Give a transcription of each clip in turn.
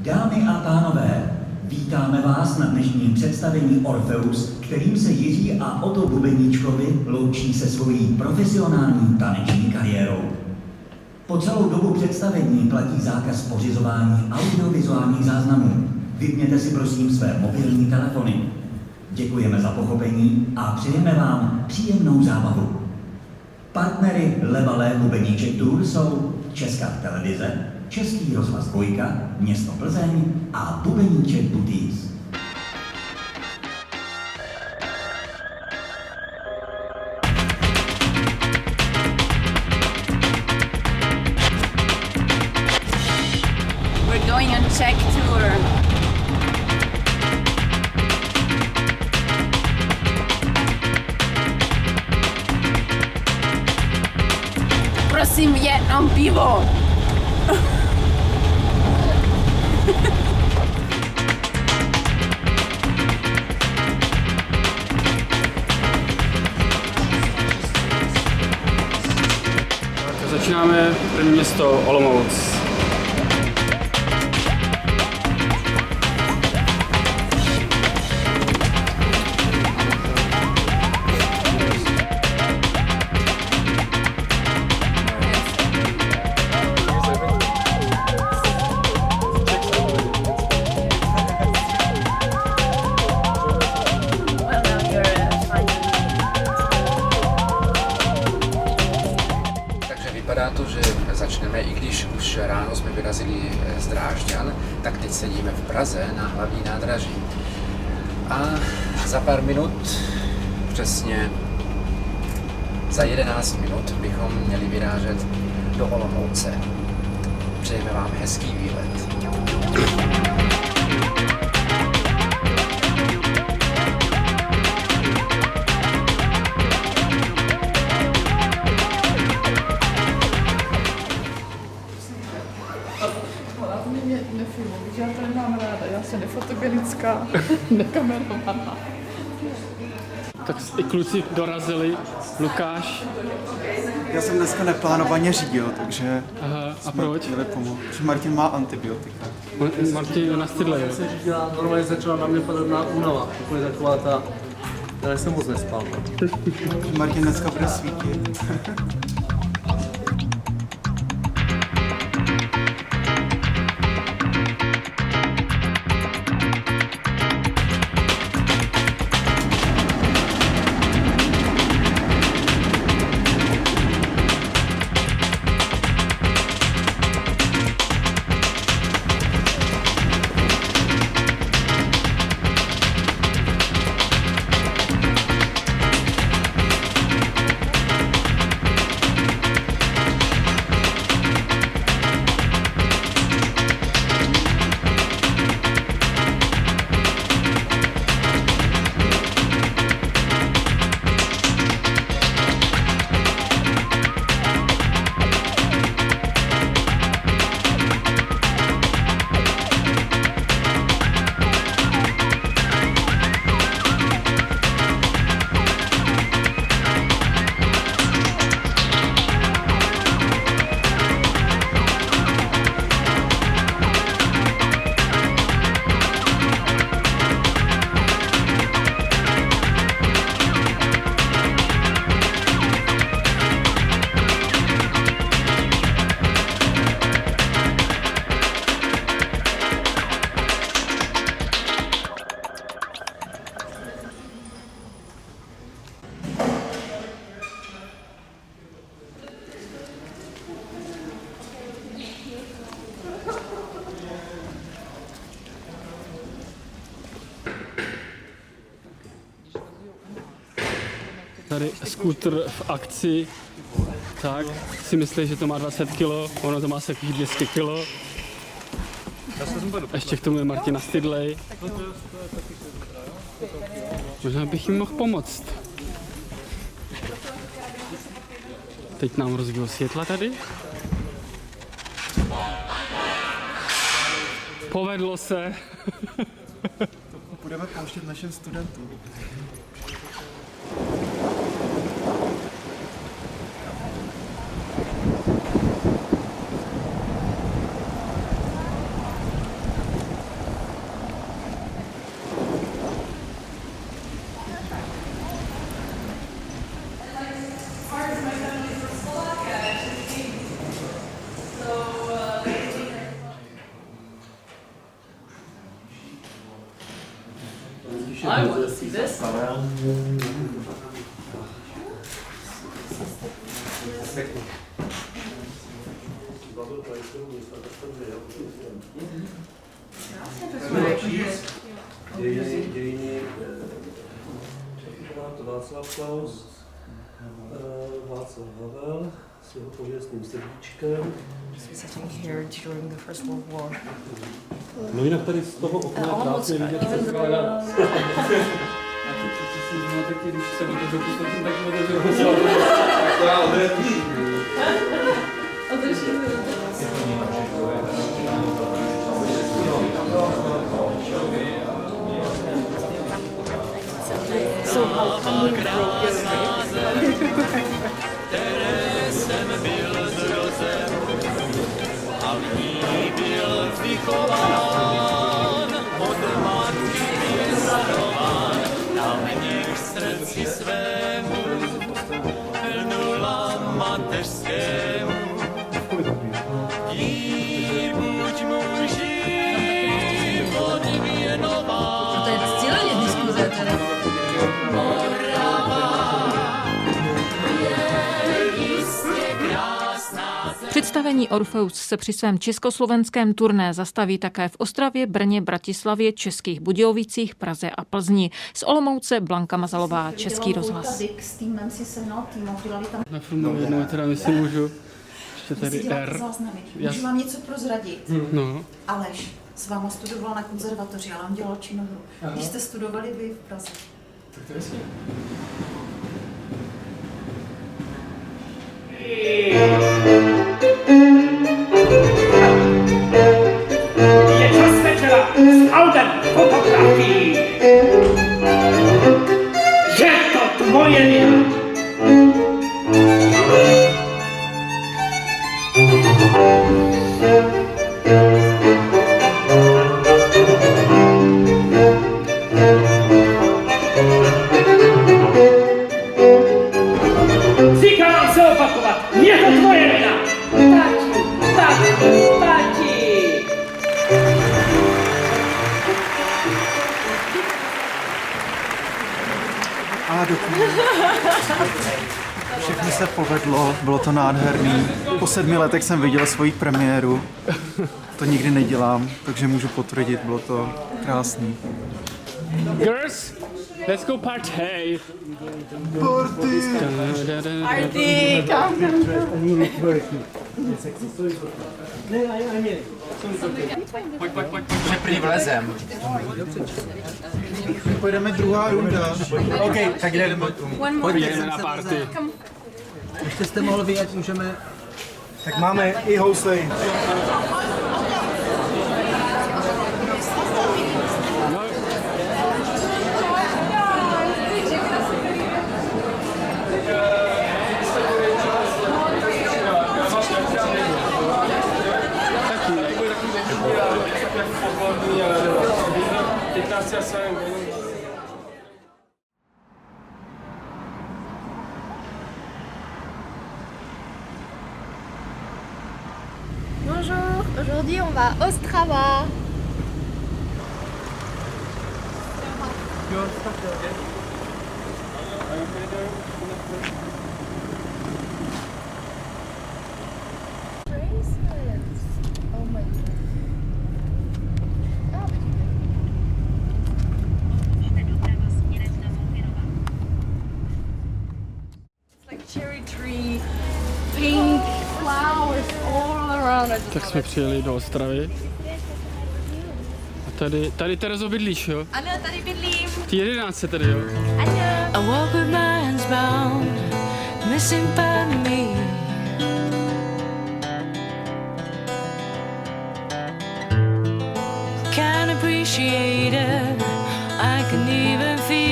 Dámy a pánové, vítáme vás na dnešním představení Orfeus, kterým se Jiří a Otto Bubeníčkovi loučí se svojí profesionální taneční kariérou. Po celou dobu představení platí zákaz pořizování audiovizuálních záznamů. Vypněte si prosím své mobilní telefony. Děkujeme za pochopení a přejeme vám příjemnou zábavu. Partnery Levalé Bubeníček Tour jsou Česká televize, Český rozhlas Dvojka, Město Plzeň a Bubeníček Booties. We're going on Czech tour. Prosím, jenom pivo. Začínáme první město Olomouc. Vypadá to, že začneme, i když už ráno jsme vyrazili z Drážďan, tak teď sedíme v Praze na hlavní nádraží. A za pár minut, přesně za 11 minut, bychom měli vyrážet do Olomouce. Přejeme vám hezký výlet. Mě nefilmuji, já to nemám ráda, já jsem nefotogenická, nekamerovaná. Tak i kluci dorazili. Lukáš. Já jsem dneska neplánovaně řídil, takže Aha, a jsme proč? měli pomoct. Protože Martin má antibiotika. Martin je na stydle, jo? Se řídila, normálně začala na mě podobná únava, úplně taková ta, já jsem moc nespal. Martin dneska bude svítit. Tady skútr v akci, tak si myslí, že to má 20 kg, ono to má asi 200 kg. Ještě k tomu je Martina stydlej. Možná bych jim mohl pomoct. Teď nám rozbilo světla tady. Povedlo se. Budeme pouštět našim studentům. see this? Dějiny Václav Klaus, Václav Havel s jeho pověstným srdíčkem. Sitting here during the First World War. No jinak tady z toho okna je krásně vidět, co se dělá. Když se bude dopustit, tak bude To je cíleně diskuze teda. Představení Orfeus se při svém československém turné zastaví také v Ostravě, Brně, Bratislavě, Českých Budějovicích, Praze a Plzni. Z Olomouce Blanka Mazalová, Český rozhlas. S týmem si sehnal tým, udělali tam Na filmu jednou teda myslím můžu. Ještě tady R. Můžu vám něco prozradit? No. Aleš s váma studoval na konzervatoři, ale on dělal činohru. Když jste studovali vy v Praze. Tak to je jasně. Je čas večera s albem fotografií. Je to tvoje vina. Říkám se opakovat, je to tvoje vina. Tati. A dokument. Všechno se povedlo, bylo to nádherný. Po 7 letech jsem viděl svoji premiéru. To nikdy nedělám, takže můžu potvrdit, bylo to krásný. Girls, let's go party. Party! Party, Že prý vlezem. Pojedeme druhá runda. OK, tak jdeme. Pojďme na party. Ještě jste mohl vyjet, můžeme... Tak máme i housej. Bonjour, aujourd'hui on va à Ostrava. Oh my god. It's like cherry tree, pink flowers all around. Tak jsme přijeli do Ostravy. A tady Terezo bydlíš, jo? Ano, tady bydlím. Ty 11 tady, jo? I walk with my hands bound, missing part of me. Can't appreciate it, I can even feel.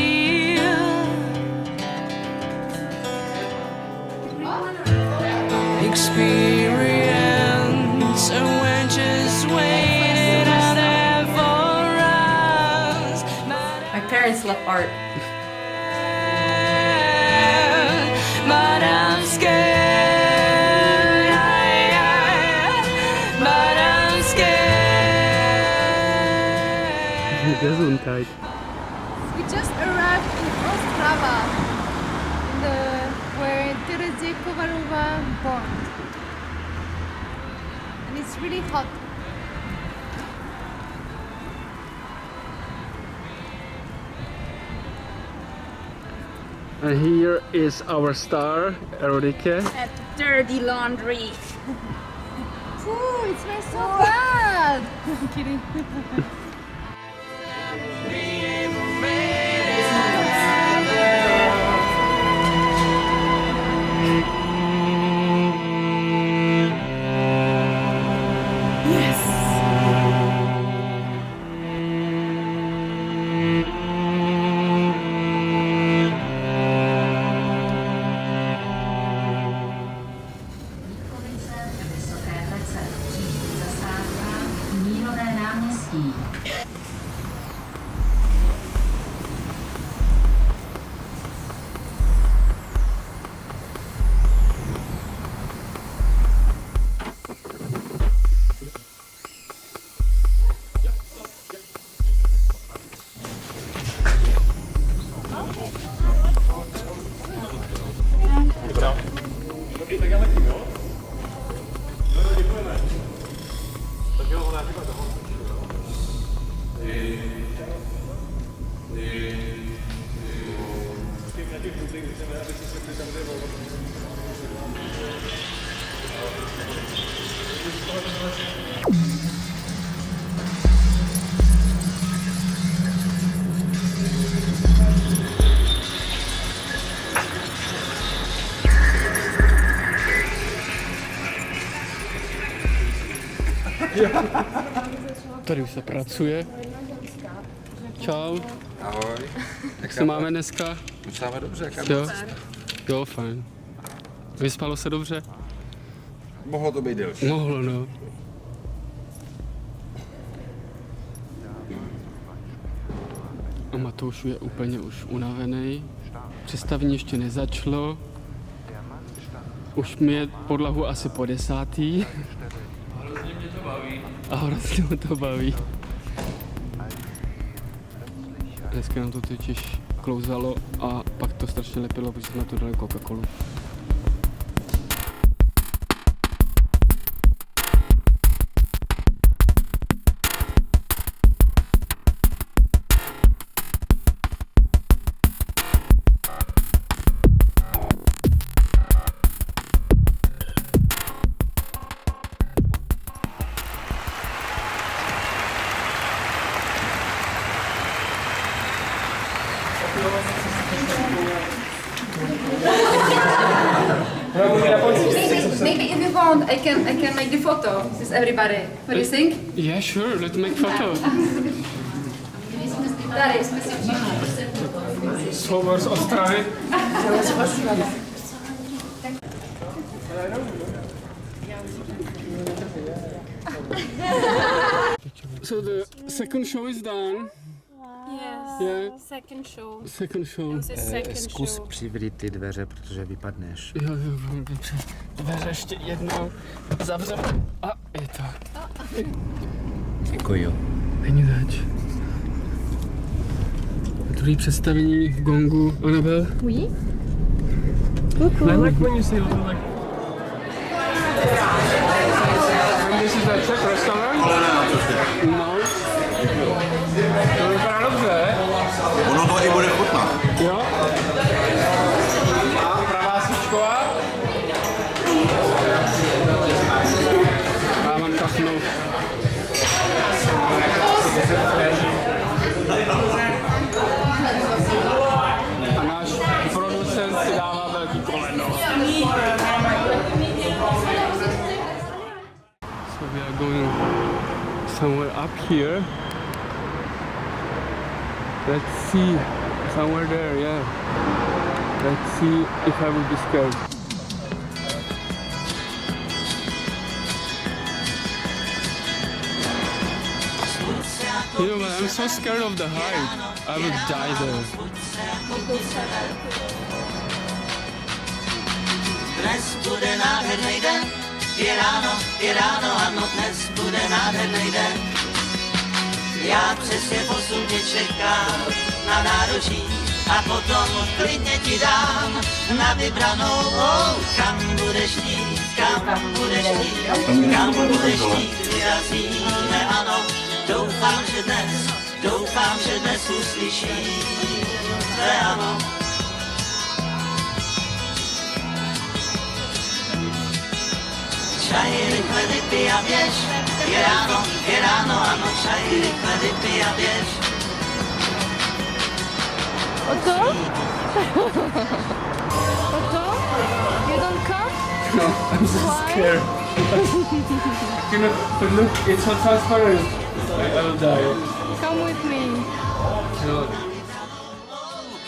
Experience, and we're just waiting out there for us. My parents love art. But I'm scared. But I'm scared. Gesundheit. Sweet just arrived in Ostrava, where Terezia Kovarova born. And it's really hot. And here is our star, Erodike. At dirty laundry. Ooh, it smells so bad! I'm kidding. Tady už se pracuje. Čau. Ahoj. Jak se máme dneska? Máme dobře, Jo? Jo, fajn. Vyspalo se dobře? Mohlo to být delší. Mohlo, no. A Matouš je úplně už unavený. Představení ještě nezačalo. Už mi je podlahu asi po 10. A hrozně mě to baví. A hrozně mě to baví. Dneska nám to totiž klouzalo a pak to strašně lepilo, protože jsme na to dali Coca-Colu. Maybe if you want, I can make the photo with everybody. What do you think? Yeah, sure, let's make photo. Tady jsme si všichni. Slovo z Ostravy. So the second show is done. Yes. Yeah. Second show. Second show. Zkus přivřít ty dveře, protože vypadneš. Jo, dobře. Dveře ještě jednou zavřem. A je to. Děkuju. Není zač. Druhý představení gongu. Annabelle? Oui. I like when you say like... This is a Czech restaurant? No. To vypadá dobře. Ono to i bude chutnat. Jo. A pravá svíčková. Já mám kachnu. A náš producent si dává velký koleno. So we are going somewhere up here. Let's see, somewhere there, yeah. Let's see if I will be scared. You know, but I'm so scared of the height. I would die there. Dnes bude nádherný den, je ráno, ano, dnes bude nádherný den. Já přesně 8 tě čekám na nároží a potom klidně ti dám na vybranou, kam budeš chtít, kam budeš chtít, kam budeš chtít, vyrazíme, ano, doufám, že dnes uslyšíte, ano. Čaj rychle vypij a běž, je ráno, ano, čaj rychle vypij a běž. Otto? Otto? You don't come? No, I'm so scared. But look, it's so transparent. I will die. Come with me. No.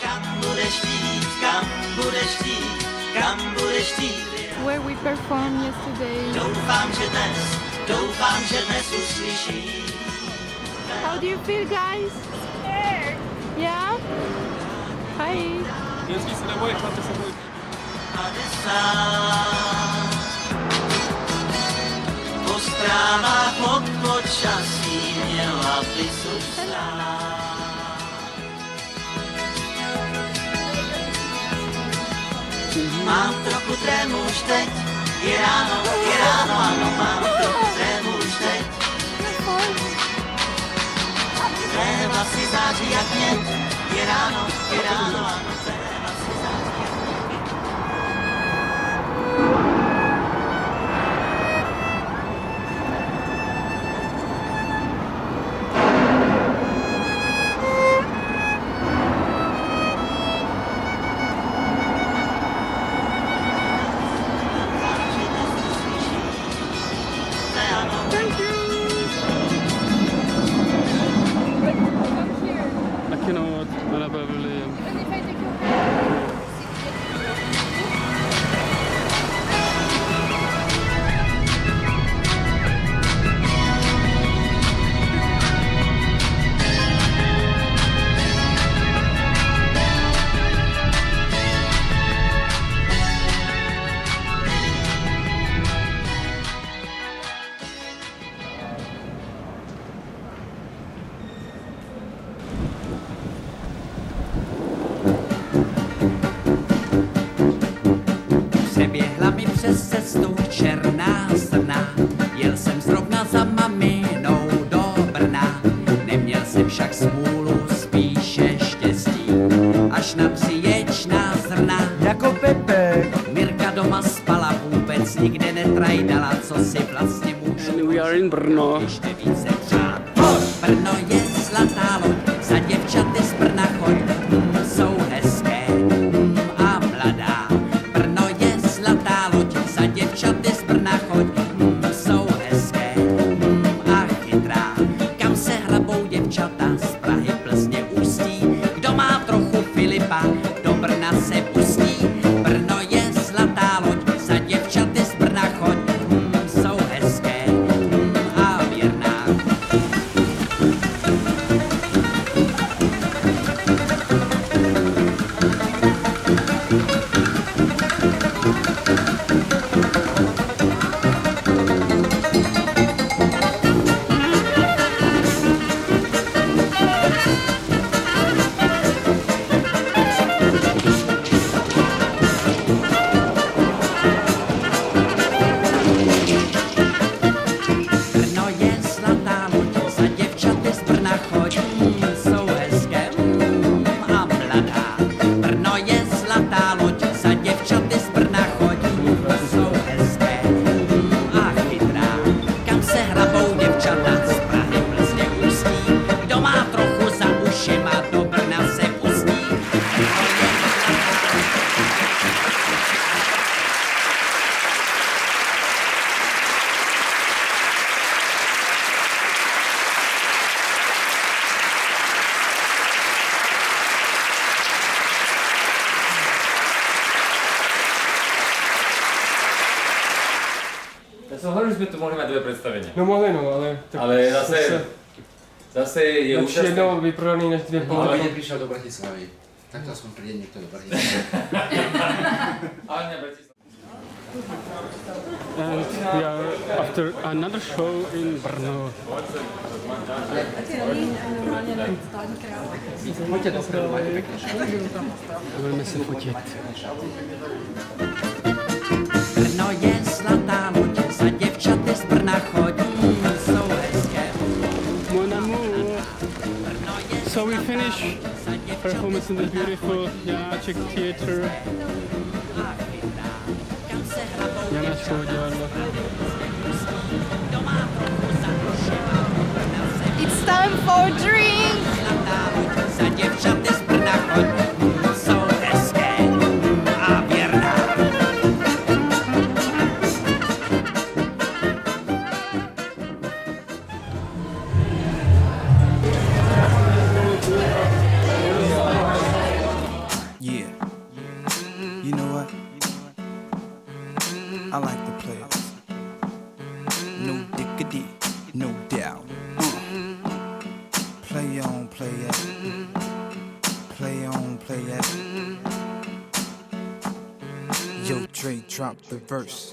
Kam budeš chtít, kam budeš chtít, kam budeš chtít. Where we performed yesterday. Doufám, že dnes uslyší. How do you feel, guys? Scared. Yeah? Hi. Jezdí se neboj, chlapi se boj. Po zprávách od počasí měla bys už stát. Mám trochu trému už teď, je ráno, ano, mám trochu trému už teď. Tvé vlasy září jak mě, je ráno, ano, tvé vlasy září jak mě. I cannot, Annabelle William. Přeběhla mi přes cestu černá srna, jel jsem zrovna za maminou do Brna. Neměl jsem však smůlu, spíše štěstí, až na příječná zrna. Jako Pepe. Mirka doma spala, vůbec nikde netrajdala, co si vlastně můžu. We are in Brno. Ještě více přát. Brno je zlatá loď, za děvčaty z Brna choď, jsou hezké a mladá. Brno je zlatá loď, za děvčaty z Brna choď, jsou hezké a chytrá. Kam se hrabou děvčata z Prahy, Plzně, Ústí, kdo má trochu Filipa, do Brna se pustí. Brno je zlatá loď, za děvčaty z Brna choď, jsou hezké a věrná. Brno je zlatá loď, za děvčaty z Brna choď, jsou hezké a mladá. Brno je zlatá loď, za děvčaty z Brna choď, jsou hezké a chytrá. Kam se hrabou děvčata z Prahy, Plzně, Ústí, kdo má trochu za ušima, do Brna se pustí. Já jsem hlavně, že jsme tu mohli mít dvě představení. No mohli, no, ale... Tak Ale zase je lepší úžasné. jednou vyprodaný než dvě Ale poloviny. nepřišel do Bratislavy. Tak to aspoň přijde někdo do Bratislavy. Ale ne, Bratislava. And we are after another show in Brno. Budeme se fotit. Brno je zlatá loď, za děvčaty z Brna chodí, jsou hezké. Mon amour. So we finish performance in the beautiful Janáček Theatre. Janáčkovo divadlo. It's time for drink! Za děvčaty z Brna chodí, jsou hezké a věrná. Yeah. You know what? I like the players. No diggity, no doubt. Play on, play it. Play on, play it. Yo, Dre, drop the verse.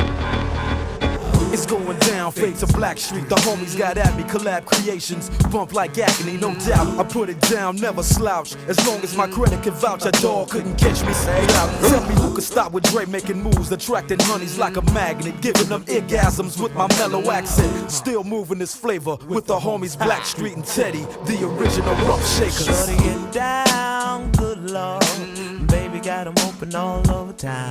It's going down, fade to Black Street. The homies got at me, collab creations. Bump like agony, no doubt. I put it down, never slouch. As long as my credit can vouch, a dog couldn't catch me. Say out. Tell me who could stop with Dre making moves, attracting honeys like a magnet, giving them orgasms with my mellow accent. Still moving this flavor with the homies Black Street and Teddy, the original rough shakers. Shorty get down, good lord. Baby got 'em open all over town.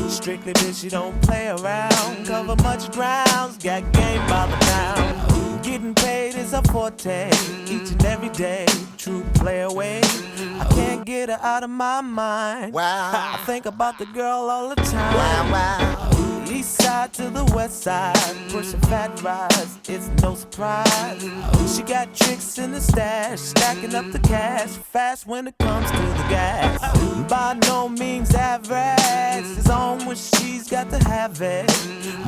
Strictly bitch, you don't play around. Cover much grounds, got game by the pound. Getting paid is a forte, each and every day. True play away. I can't get her out of my mind. Wow. I think about the girl all the time. Wow, wow. East side to the west side, pushing fat rides, it's no surprise. She got tricks in the stash, stacking up the cash, fast when it comes to the gas. By no means average, it's on when she's got to have it.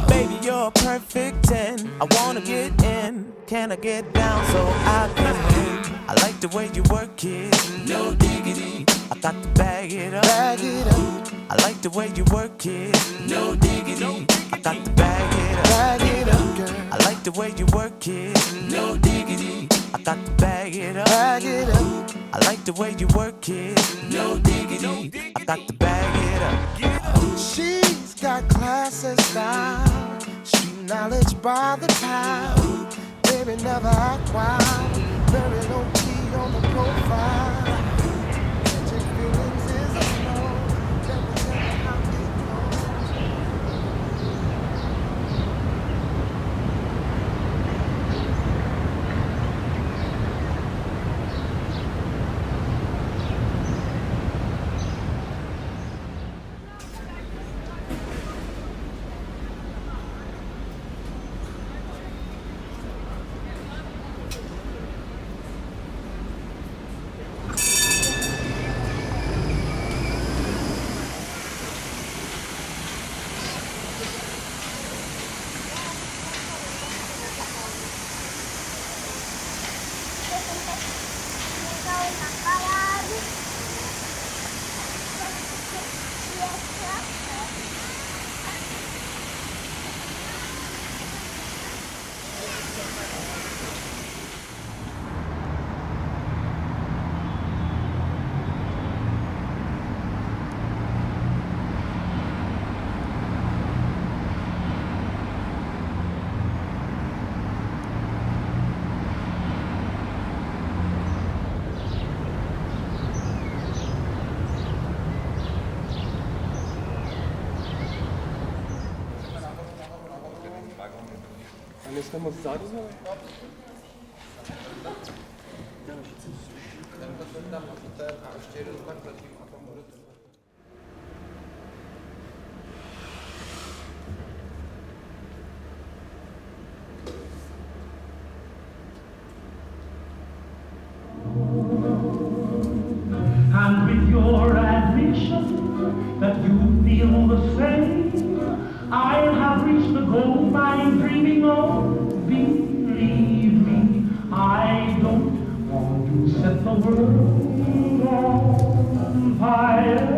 Baby, you're a perfect 10, I wanna get in, can I get down so I can win? I like the way you work it, no diggity, I got to bag it up. Bag it up. I like the way you work it, no diggity, I got to bag it up. Bag it up, girl. I like the way you work it, no diggity, I got to bag it up. Bag it up. I like the way you work it, no diggity, I got to bag it up. She's got class and style, street knowledge by the pound. Baby never act wild, very low key on the profile. Catching feelings is a no. Let me tell you how it goes. Nejsme moc zádu, And with your admission that you feel the same, I have reached the goal I'm dreaming of. Believe me, I don't want to set the world on fire.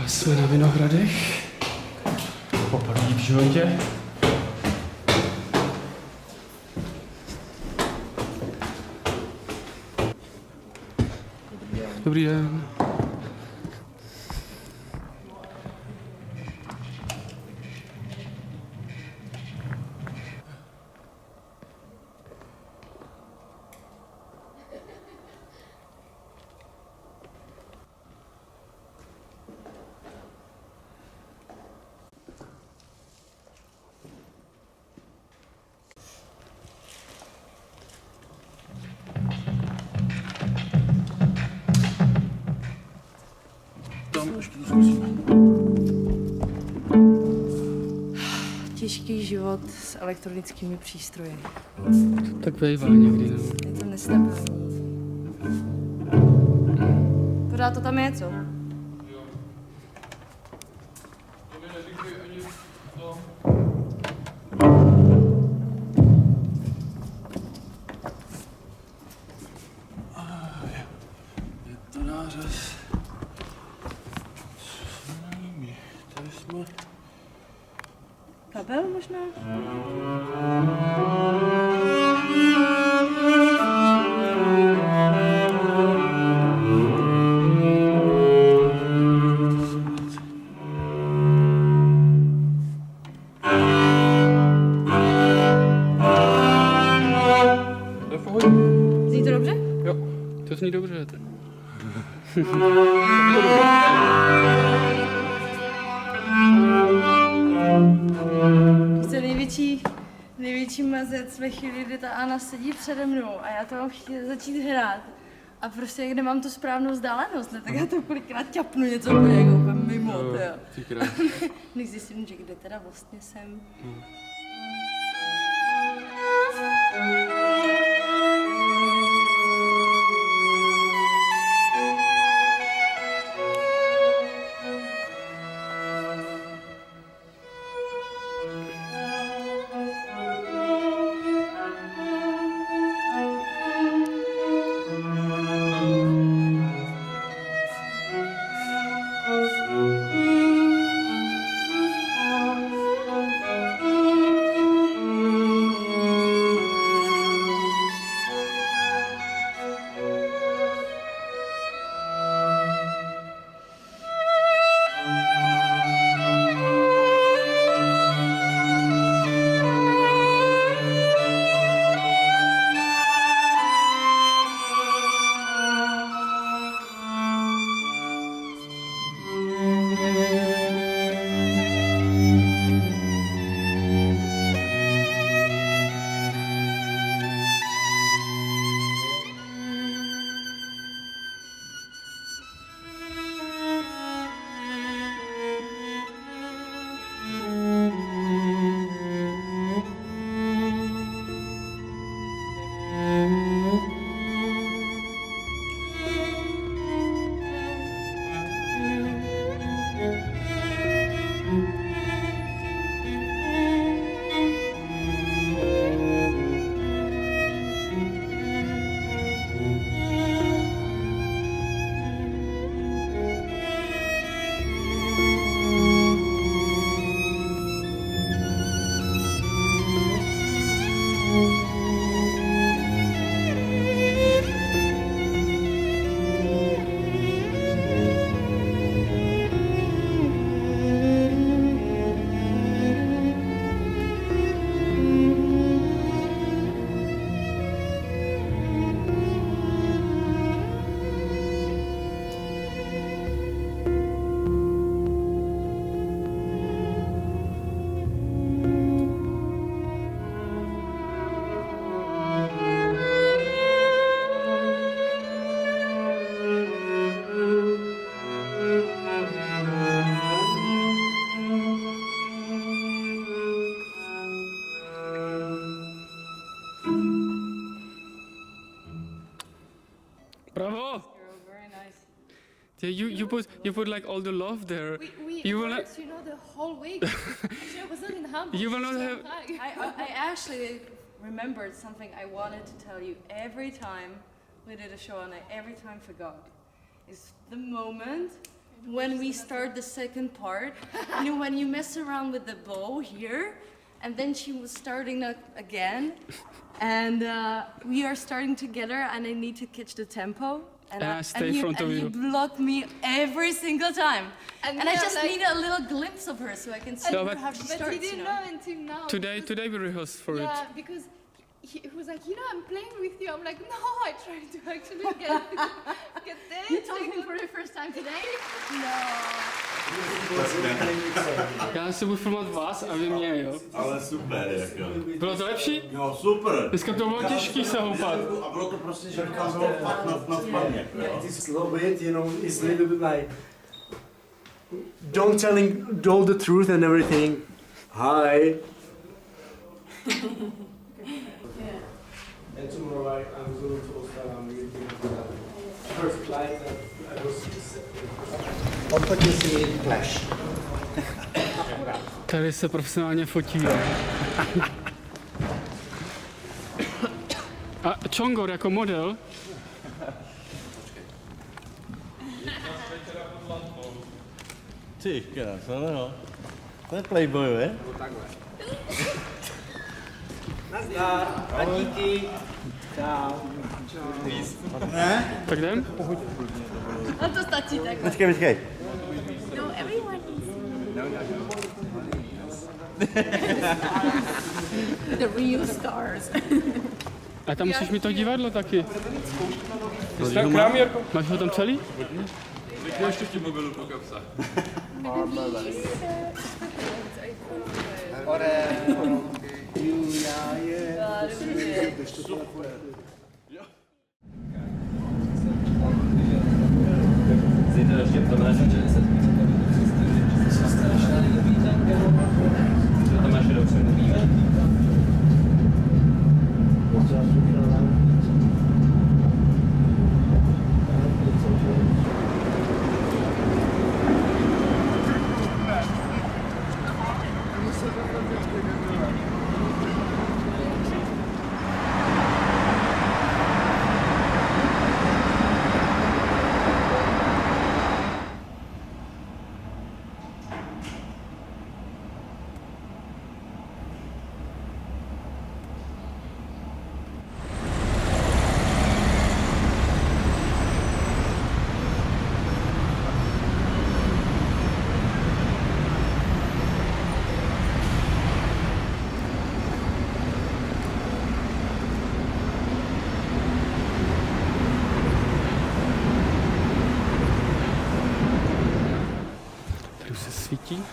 Jsme na Vinohradech. Poprvé v životě. Dobrý den. Těžký život s elektronickými přístroji. Tak vejvá někdy, no. Je to nestabilní. Pořád to tam je, co? Je to nářez. Tady jsme. Kabel možná? Zní to dobře? Jo, to zní dobře. To největší mazec ve chvíli, kdy ta Anna sedí přede mnou a já to mám chtěla začít hrát. A prostě jak nemám tu správnou vzdálenost, ne, tak já to kolikrát ťapnu něco úplně mimo, než zjistím, že kde teda vlastně jsem. You put like all the love there. We You will not. worked, you know, the whole week. Actually, I wasn't in Hamburg. You will not have. I actually remembered something I wanted to tell you every time we did a show, and I every time forgot. Is the moment when we start the second part, you know, when you mess around with the bow here, and then she was starting again, and we are starting together, and I need to catch the tempo. And I stay in front of you. You block me every single time. And I just like, need a little glimpse of her so I can see how she starts. But he didn't know until now. Today we rehearsed for it. Yeah, because he was like, you know, I'm playing with you. I'm like, no, I tried to actually get there. You told him for the first time today? No. Já si budu filmovat vás a vy mě, jo? Ale super, jako. Bylo to lepší? No super. Dneska to bylo těžký se houpat. A bylo to prostě, že tam bylo fakt na spaně. This slow bit, you know, is a little bit like don't telling all the truth and everything. Hi. And tomorrow I'm going to Oslo. I'm meeting first flight that I was. Odfotil si Clash. Tady se profesionálně fotí, jo? A Čongor jako model? Ty krása, no. To je Playboy, je? Nazdar, a díky. Čau. Ne? Tak jdem? A to stačí takhle. Počkej. No, everyone The real stars. A tam musíš mít to divadlo taky. Máš ho tam celý? Vyklej ještě ti mobilu po kapsách. Zítra ještě to máš, že se to máš dobře mluvíme. Svítí.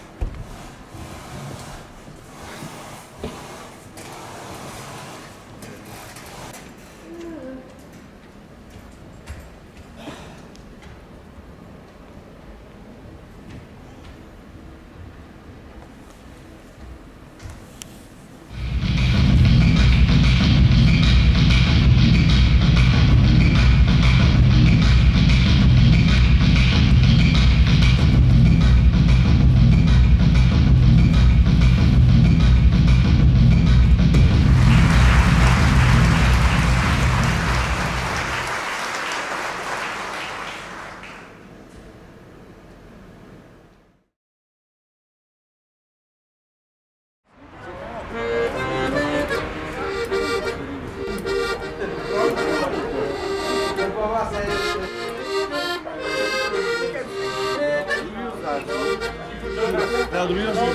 Já druhý rozdíl,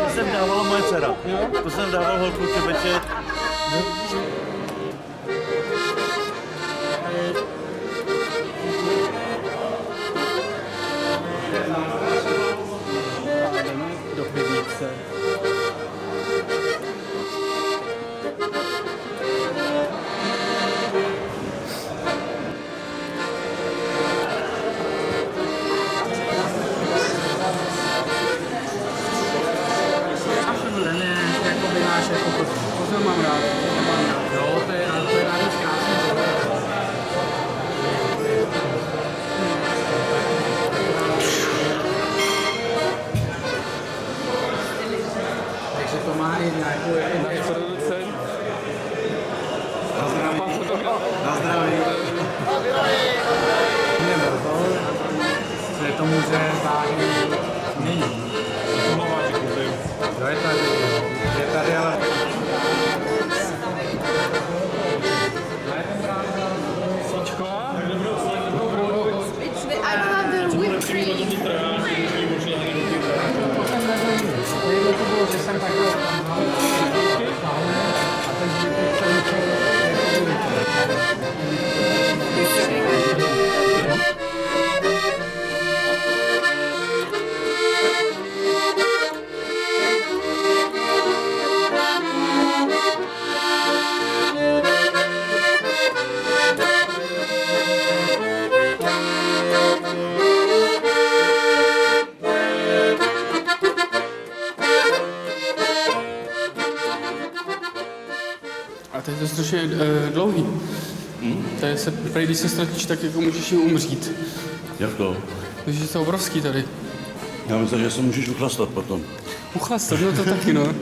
to jsem dávala moje dcera. To jsem dával holku čebeče. Do pivnice. Jako by náš jako to mám rád. tomu, že záhy není. No je tady, ale... I don't have the whipped cream. A to je to strašně dlouhý. To je se, když se ztratíš, tak jako můžeš i umřít. Jak to? Takže je to obrovský tady. Já myslím, že se můžeš uchlastat potom. Uchlastat, no to taky, no.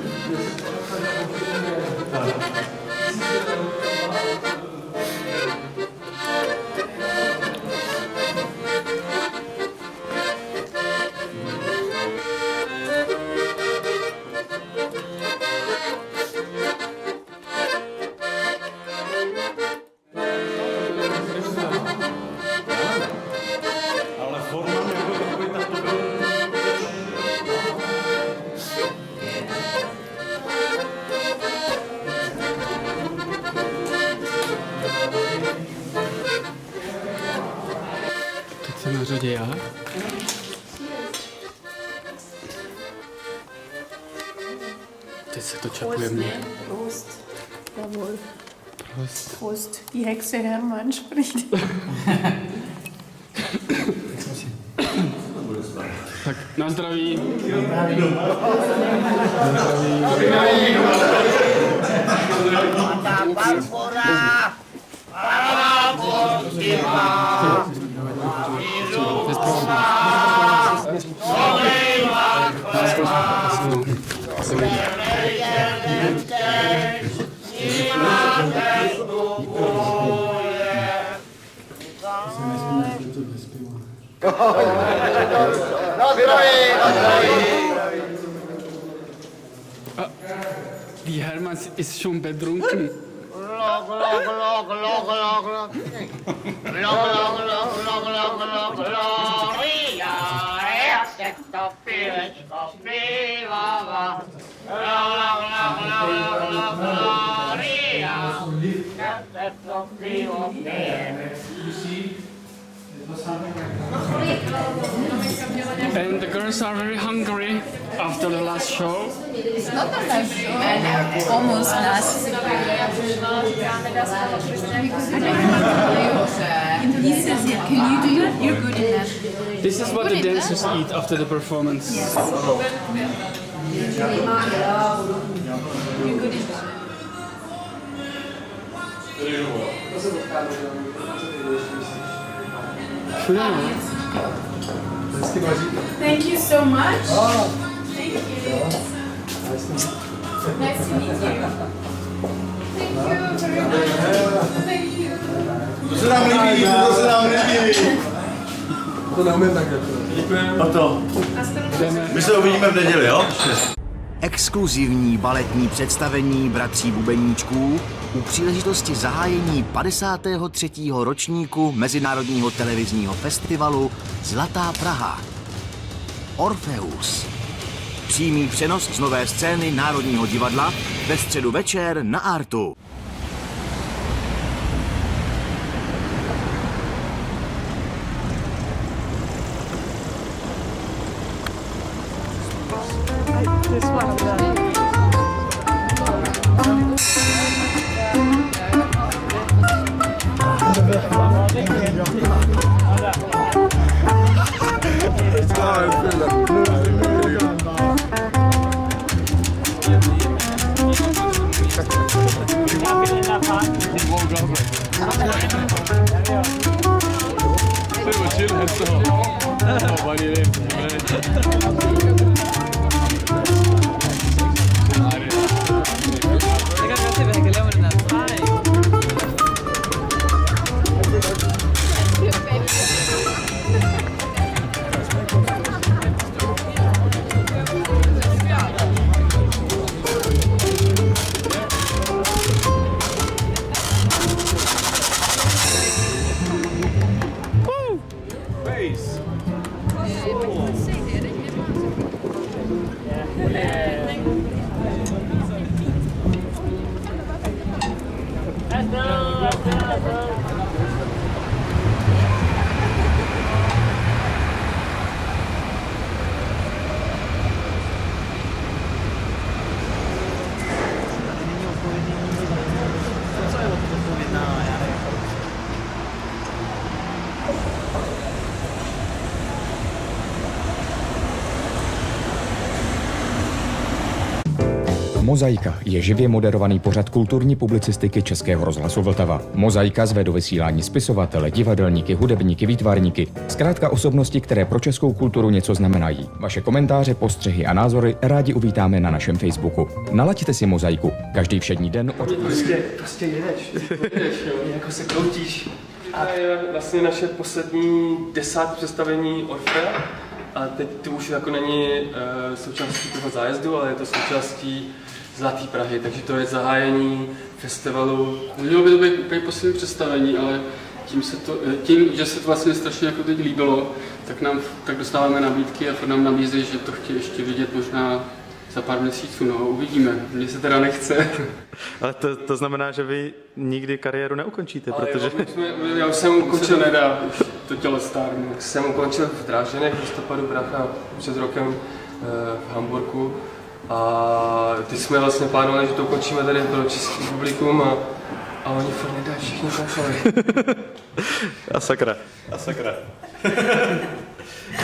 Na řadě já. Teď se to čapuje mě. Prost. Jawohl. Prost. Prost. Die Hexe Hermann spricht. Tak na zdraví. Die Hermann ist schon betrunken. And the girls are very hungry after the last show. It's not the last show. Almost last. He says, yeah, can you do that? You're good in that. This is what the dancers eat after the performance. Yes. You're good in that. Thank you so much. Thank you. Nice to meet you. Thank you very much. Thank you. To se nám líbí, to se nám líbí. To neumím takhle. A to. My se uvidíme v neděli, jo? Exkluzivní baletní představení bratří bubeníčků u příležitosti zahájení 53. ročníku Mezinárodního televizního festivalu Zlatá Praha. Orfeus. Přímý přenos z nové scény Národního divadla ve středu večer na Artu. please. Mozaika je živě moderovaný pořad kulturní publicistiky Českého rozhlasu Vltava. Mozaika zve do vysílání spisovatele, divadelníky, hudebníky, výtvarníky, zkrátka osobnosti, které pro českou kulturu něco znamenají. Vaše komentáře, postřehy a názory rádi uvítáme na našem Facebooku. Nalaďte si Mozaiku každý všední den od... Prostě jedeš, jako se kroutíš. A to je vlastně naše poslední 10. představení Orfea. A teď to už jako není součástí toho zájezdu, ale je to součástí Zlaté Prahy, takže to je zahájení festivalu. Mělo by to být úplně poslední představení, ale tím, že se to vlastně strašně jako teď líbilo, tak dostáváme nabídky a furt nám nabízí, že to chtějí ještě vidět možná za pár měsíců, no uvidíme. Mně se teda nechce. Ale to znamená, že vy nikdy kariéru neukončíte, ale protože... Já už jsem ukončil nedá, už to tělo stárnu. Jsem ukončil v Drážďanech v listopadu, brácha před rokem v Hamburku. A teď jsme vlastně plánovali, že to ukončíme tady pro český publikum a oni furt nedají, všichni končili. A sakra.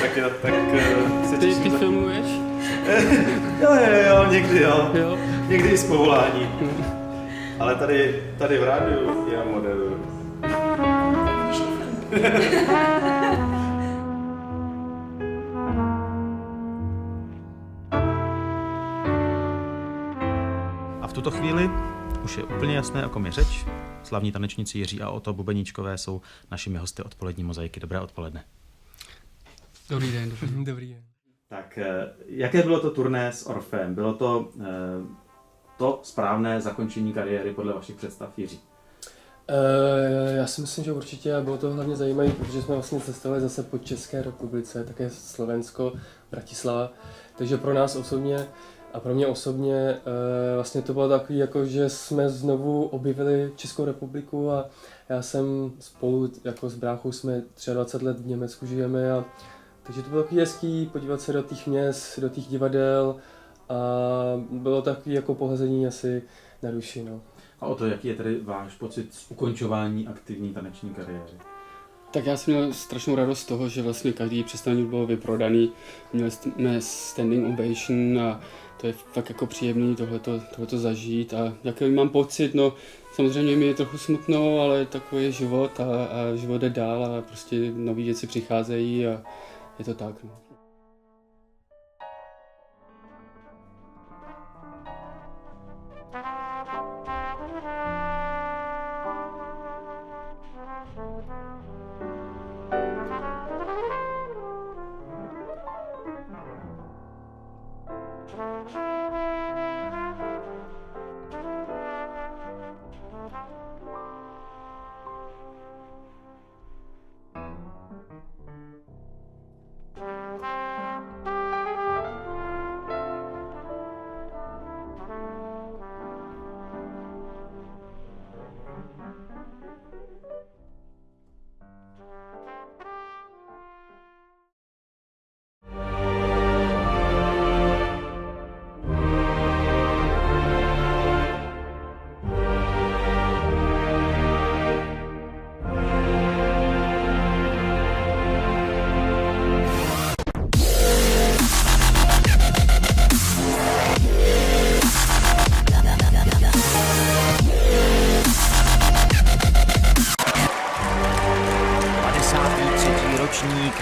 tak jo, tak se Ty filmuješ? jo, někdy jo. Někdy i z povolání. Ale tady v rádiu já modeluju. A v tuto chvíli už je úplně jasné, o kom je řeč. Slavní tanečníci Jiří a Oto Bubeníčkové jsou našimi hosty odpolední Mozaiky. Dobré odpoledne. Dobrý den. Dobrý den. Tak jaké bylo to turné s Orfeem? Bylo to správné zakončení kariéry podle vašich představ, Jiří? Já si myslím, že určitě bylo to hlavně zajímavé, protože jsme vlastně cestovali zase po České republice, také Slovensko, Bratislava. Takže pro nás osobně a pro mě osobně vlastně to bylo takový, jako že jsme znovu objevili Českou republiku a já jsem spolu jako s bráchou jsme 23 let v Německu žijeme a takže to bylo takový hezký podívat se do těch měst, do těch divadel a bylo takový jako pohlazení asi na duši. No. A o to, jaký je tedy váš pocit z ukončování aktivní taneční kariéry? Tak já jsem měl strašnou radost z toho, že vlastně každý představení bylo vyprodaný. Měli jsme standing ovation a to je fakt jako příjemný tohleto zažít. A jaký mám pocit, no samozřejmě mi je trochu smutno, ale takový je život a život jde dál a prostě nový věci přicházejí a je to tak. No.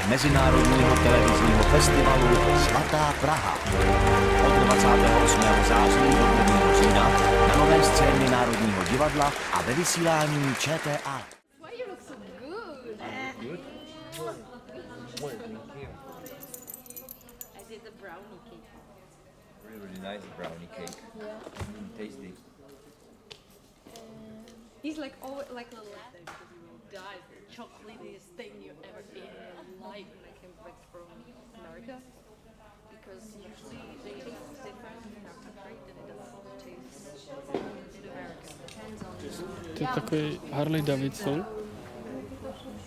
Mezinárodního televizního festivalu Zlatá Praha. Od 28. září do 1. října na nové scéně Národního divadla a ve vysílání ČTA. Why you look so good? I did the brownie cake. Really nice brownie cake. Yeah. Tasty. He's like always like a ladder because you will die. The chocolatiest thing you ever ate in your life. America? Because usually they found in our country that it doesn't taste in America. Depends on To je takový Harley Davidson.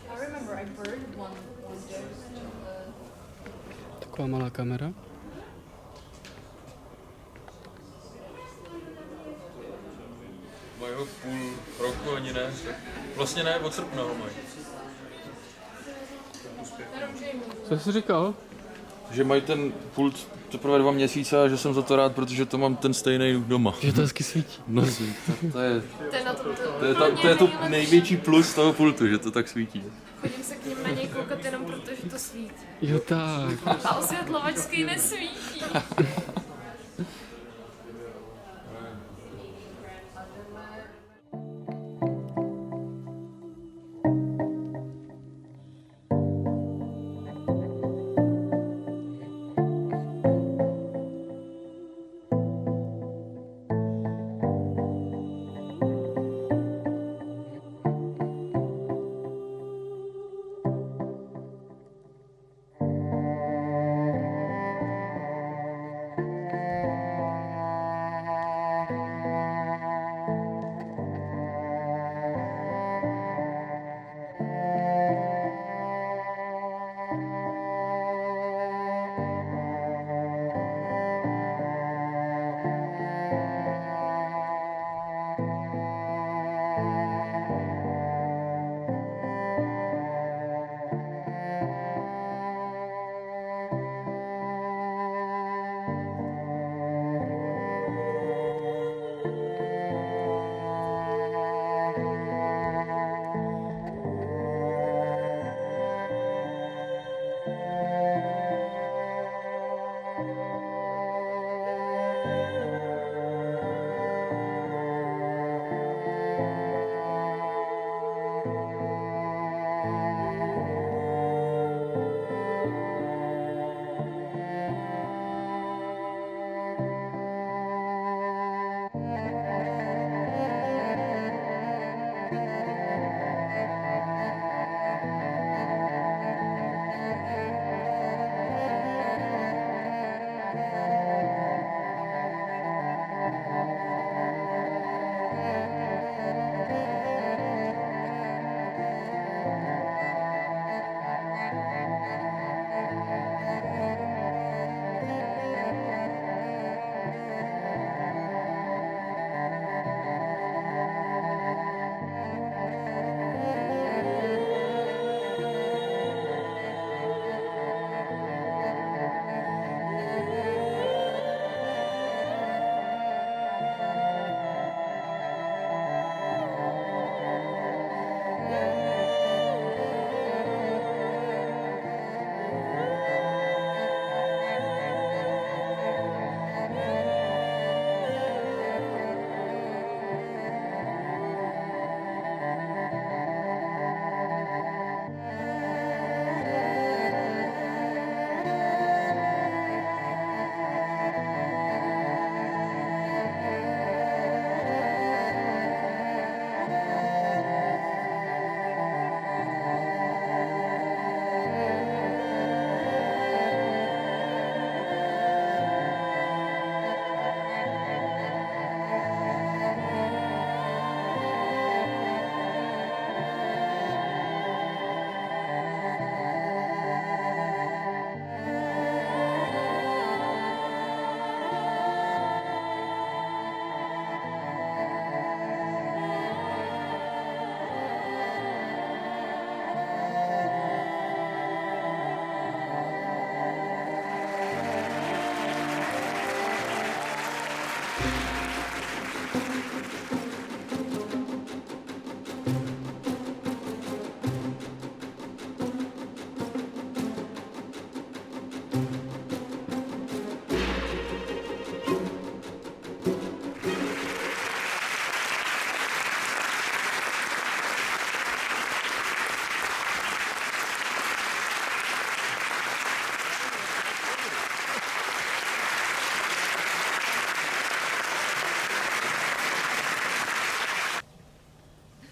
I remember I burned one day. Taková malá kamera. Mají ho půl roku, ani ne. Vlastně ne, od srpna ho mají. Co jsi říkal? Že mají ten pult teprve 2 měsíce a že jsem za to rád, protože to mám ten stejný doma. Že to hezky svítí. No, to je to největší plus toho pultu, že to tak svítí. Chodím se k ním na něj koukat jenom proto, že to svítí. Jo tak. A osvětlovačský nesvítí.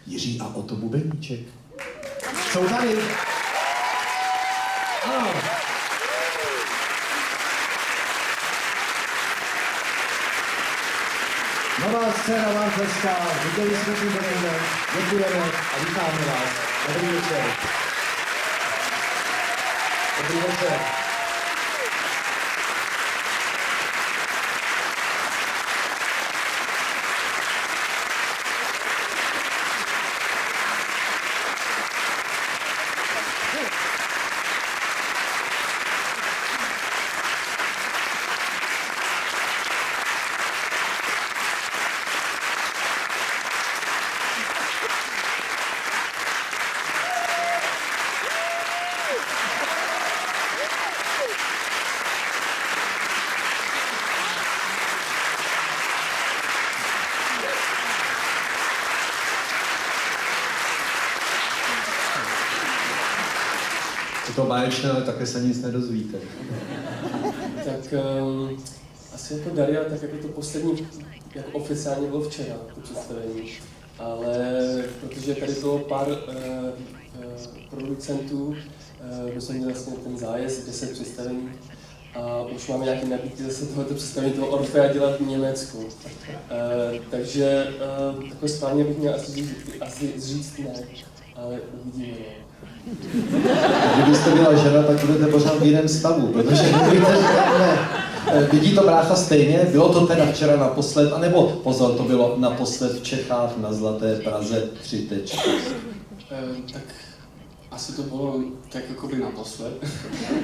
Jiří a Oto Bubeníček. Jsou tady. Ano. scéna vám tleská, viděli jsme tu dokument, děkujeme a vítáme vás. Dobrý večer. Dobrý večer. Je to báječné, ale také se nic nedozvíte. Tak asi jako Daria, tak jako to poslední, jako oficiálně bylo včera, to představení. Ale protože tady bylo pár producentů, my jsme měli vlastně ten zájezd, 10 představení, a už máme nějaké nabídky zase tohoto představení toho Orfea dělat v Německu. Takže takové správně bych měl asi říct ne, ale uvidíme. Kdybyste byla žena, tak budete pořád v jiném stavu, protože nebudete říkat ne. Vidí to brácha stejně? Bylo to teda včera naposled, anebo pozor, to bylo naposled v Čechách na Zlaté Praze 3 tečky? Tak asi to bylo tak jakoby naposled,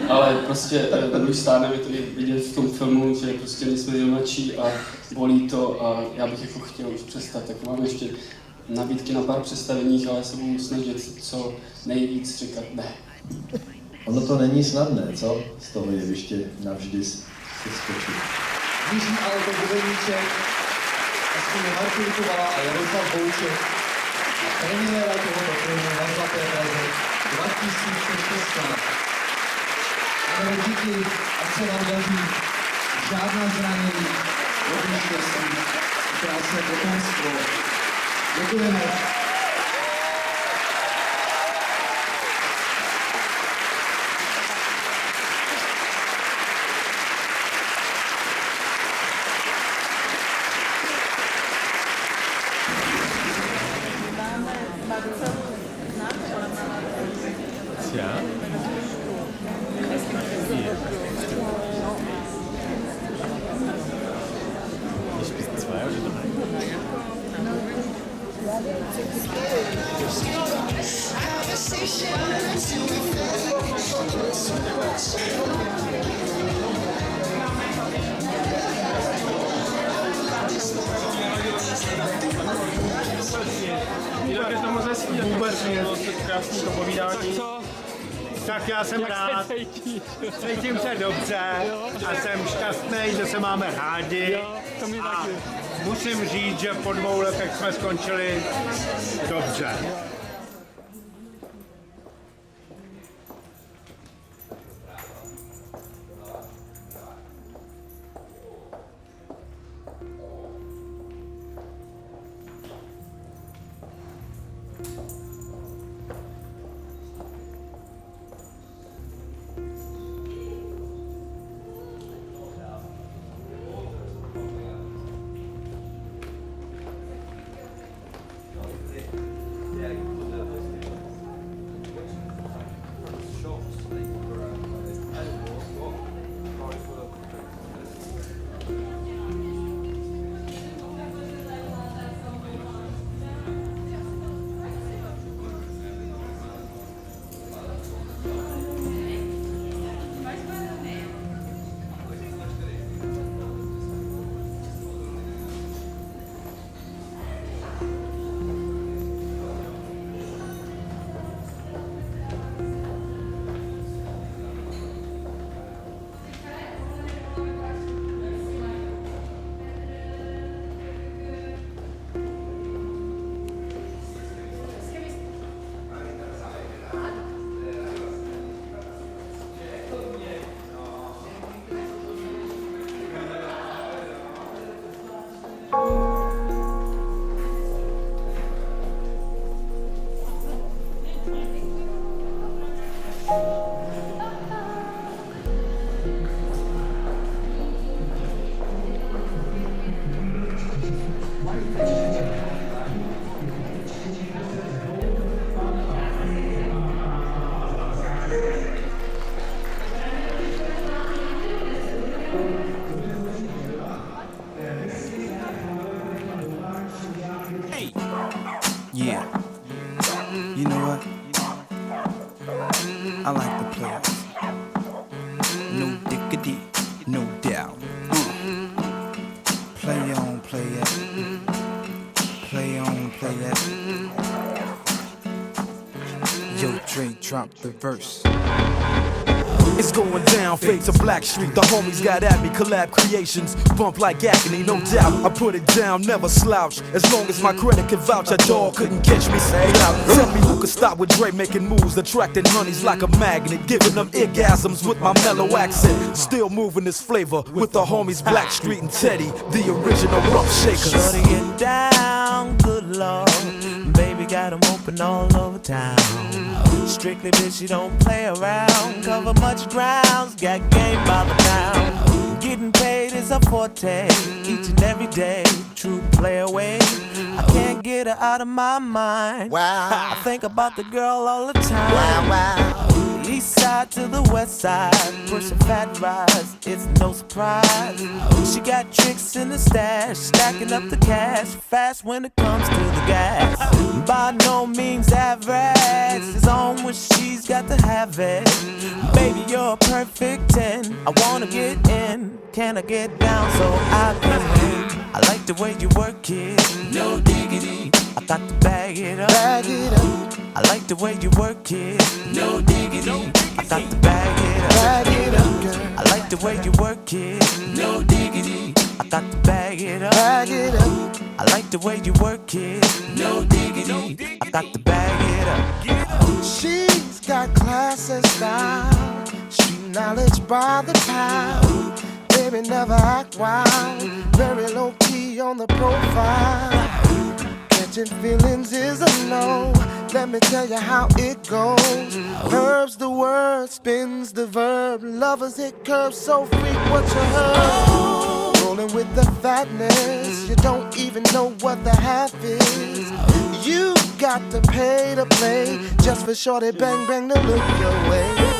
ale prostě druhý strana je to vidět v tom filmu, že prostě nejsme mladší a bolí to a já bych jako chtěl už přestat, tak mám ještě nabídky na pár představeních, ale se budu snažit co nejvíc říkat ne. Ono to není snadné, co? Z toho jeviště navždy se skočit. Jiří Alto Bubeníček, Aspoň Martin Kovala a Jaroslav Bouček. A premiéra tohoto filmu na Zlaté Praze 2016. Ano, díky, ať se vám daří, žádná zranění, hodně štěstí, krásné potomstvo. Děkujeme. Jinak je to moc hezký, vůbec bylo krásný to povídání. Tak já jsem rád, cítím se dobře a jsem šťastný, že se máme rádi. A musím říct, že po 2 letech jsme skončili dobře. Yeah. Yeah. You know what? I like the players. No diggity, no doubt. Play on, play it. Play on, play it. Yo, Dre, drop the verse. It's going down, fade to Black Street. The homies got at me, collab creations. Bump like agony, no doubt. I put it down, never slouch. As long as my credit can vouch, a dog couldn't catch me. Say out. Tell me who could stop with Dre making moves, attracting honeys like a magnet, giving them orgasms with my mellow accent. Still moving this flavor with the homies Black Street and Teddy, the original rough shakers. Shorty get down, good lord. Baby got 'em open all over town. Strictly bitch, you don't play around. Cover much grounds, got game by the pound. Getting paid is a forte, each and every day. True play away. I can't get her out of my mind. Wow. I think about the girl all the time. Wow, wow. East side to the west side, pushing fat rides, it's no surprise. She got tricks in the stash, stacking up the cash, fast when it comes to the gas. By no means average, it's on when she's got to have it. Baby, you're a perfect 10, I wanna get in. Can I get down so I can win? I like the way you work it, no diggity. I got to bag it up, bag it up. I like the way you work it, no diggity. I got to bag it up, bag it up, girl. I like the way you work it, no diggity. I got to bag it up, bag it up. I like the way you work it, no diggity. I got to bag it up. She's got class and style, street knowledge by the pound. Baby never act wild, very low key on the profile. Catching feelings is a no, let me tell you how it goes. Herbs the word, spins the verb, lovers hit curves so freak what you heard. Rolling with the fatness, you don't even know what the half is. You got to pay to play, just for shorty bang bang to look your way.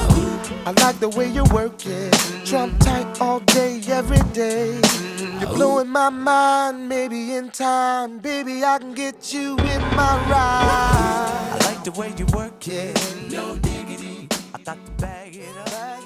I like the way you work it, Trump tight all day, every day. You're blowing my mind, maybe in time, baby, I can get you in my ride. I like the way you work it, no diggity. I got to bag it up.